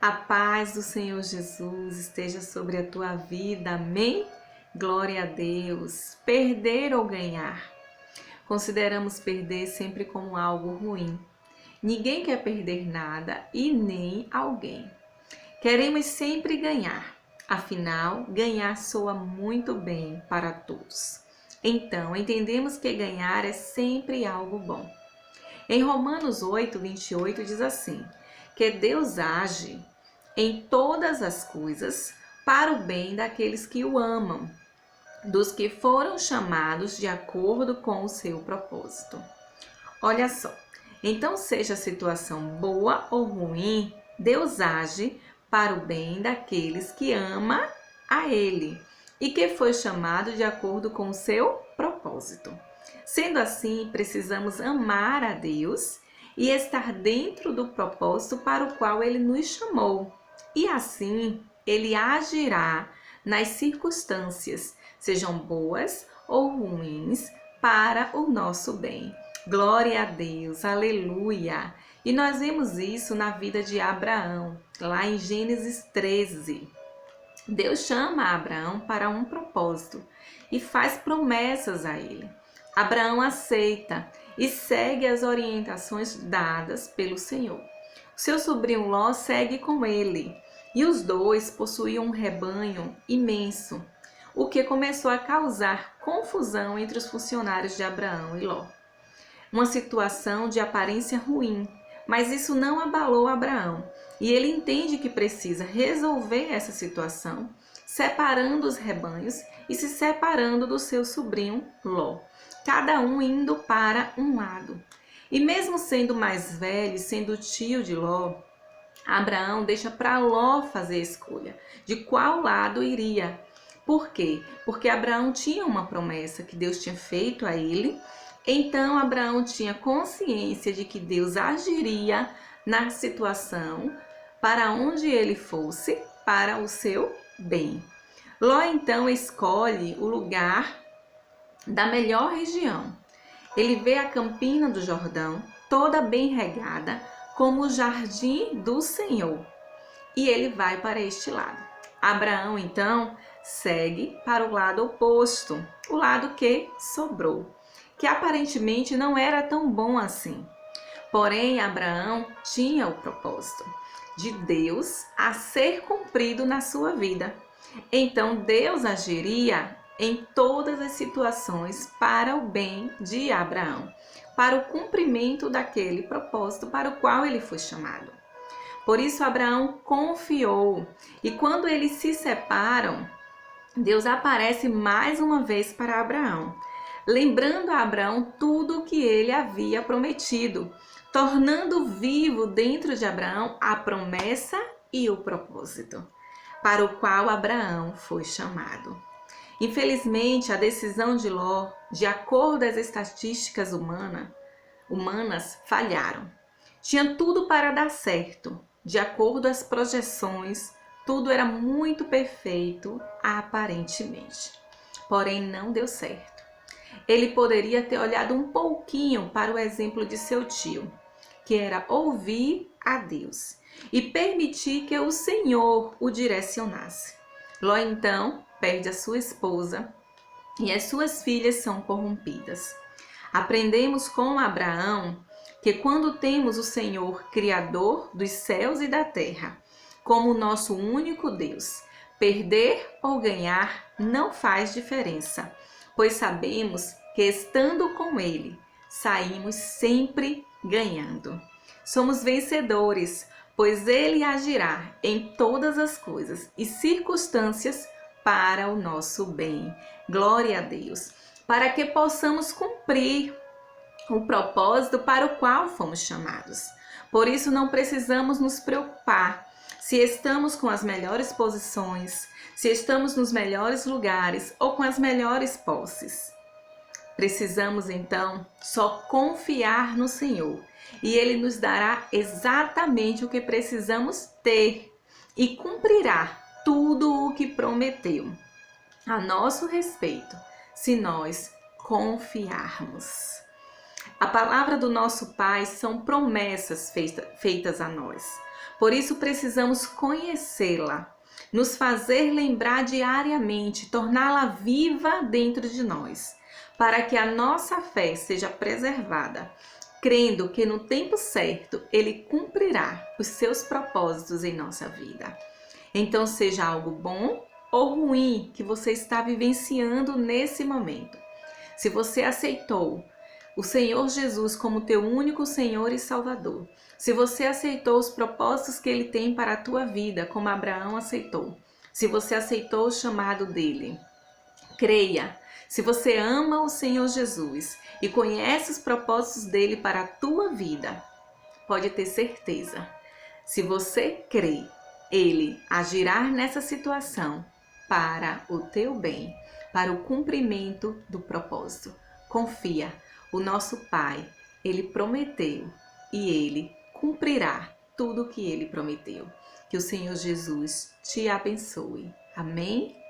A paz do Senhor Jesus esteja sobre a tua vida, amém? Glória a Deus. Perder ou ganhar? Consideramos perder sempre como algo ruim. Ninguém quer perder nada e nem alguém. Queremos sempre ganhar. Afinal, ganhar soa muito bem para todos. Então, entendemos que ganhar é sempre algo bom. Em Romanos 8, 28 diz assim, que Deus age em todas as coisas para o bem daqueles que o amam, dos que foram chamados de acordo com o seu propósito. Olha só, então seja a situação boa ou ruim, Deus age para o bem daqueles que ama a Ele e que foi chamado de acordo com o seu propósito. Sendo assim, precisamos amar a Deus e estar dentro do propósito para o qual Ele nos chamou. E assim, Ele agirá nas circunstâncias, sejam boas ou ruins, para o nosso bem. Glória a Deus, aleluia! E nós vemos isso na vida de Abraão, lá em Gênesis 13. Deus chama Abraão para um propósito e faz promessas a ele. Abraão aceita e segue as orientações dadas pelo Senhor. Seu sobrinho Ló segue com ele e os dois possuíam um rebanho imenso, o que começou a causar confusão entre os funcionários de Abraão e Ló. Uma situação de aparência ruim, mas isso não abalou Abraão e ele entende que precisa resolver essa situação, separando os rebanhos e se separando do seu sobrinho Ló, cada um indo para um lado. E mesmo sendo mais velho, sendo tio de Ló, Abraão deixa para Ló fazer a escolha de qual lado iria. Por quê? Porque Abraão tinha uma promessa que Deus tinha feito a ele. Então Abraão tinha consciência de que Deus agiria na situação para onde ele fosse, para o seu bem. Ló então escolhe o lugar da melhor região. Ele vê a campina do Jordão, toda bem regada, como o jardim do Senhor. E ele vai para este lado. Abraão então segue para o lado oposto, o lado que sobrou, que aparentemente não era tão bom assim. Porém, Abraão tinha o propósito de Deus a ser cumprido na sua vida. Então, Deus agiria em todas as situações para o bem de Abraão, para o cumprimento daquele propósito para o qual ele foi chamado. Por isso, Abraão confiou, e quando eles se separam, Deus aparece mais uma vez para Abraão, lembrando a Abraão tudo o que ele havia prometido, tornando vivo dentro de Abraão a promessa e o propósito, para o qual Abraão foi chamado. Infelizmente, a decisão de Ló, de acordo às estatísticas humanas, falharam. Tinha tudo para dar certo, de acordo às projeções, tudo era muito perfeito, aparentemente. Porém, não deu certo. Ele poderia ter olhado um pouquinho para o exemplo de seu tio, que era ouvir a Deus e permitir que o Senhor o direcionasse. Ló então perde a sua esposa e as suas filhas são corrompidas. Aprendemos com Abraão que quando temos o Senhor, Criador dos céus e da terra, como nosso único Deus, perder ou ganhar não faz diferença, pois sabemos que estando com Ele, saímos sempre ganhando. Somos vencedores, pois Ele agirá em todas as coisas e circunstâncias para o nosso bem. Glória a Deus! Para que possamos cumprir o propósito para o qual fomos chamados. Por isso não precisamos nos preocupar se estamos com as melhores posições, se estamos nos melhores lugares ou com as melhores posses. Precisamos então só confiar no Senhor e Ele nos dará exatamente o que precisamos ter e cumprirá tudo o que prometeu a nosso respeito, se nós confiarmos. A palavra do nosso Pai são promessas feitas a nós. Por isso precisamos conhecê-la, nos fazer lembrar diariamente, torná-la viva dentro de nós, para que a nossa fé seja preservada, crendo que no tempo certo Ele cumprirá os seus propósitos em nossa vida. Então, seja algo bom ou ruim que você está vivenciando nesse momento. Se você aceitou o Senhor Jesus como teu único Senhor e Salvador, se você aceitou os propósitos que Ele tem para a tua vida, como Abraão aceitou, se você aceitou o chamado dele, creia. Se você ama o Senhor Jesus e conhece os propósitos dele para a tua vida, pode ter certeza. Se você crê, Ele agirá nessa situação para o teu bem, para o cumprimento do propósito. Confia, o nosso Pai, Ele prometeu e Ele cumprirá tudo o que Ele prometeu. Que o Senhor Jesus te abençoe. Amém?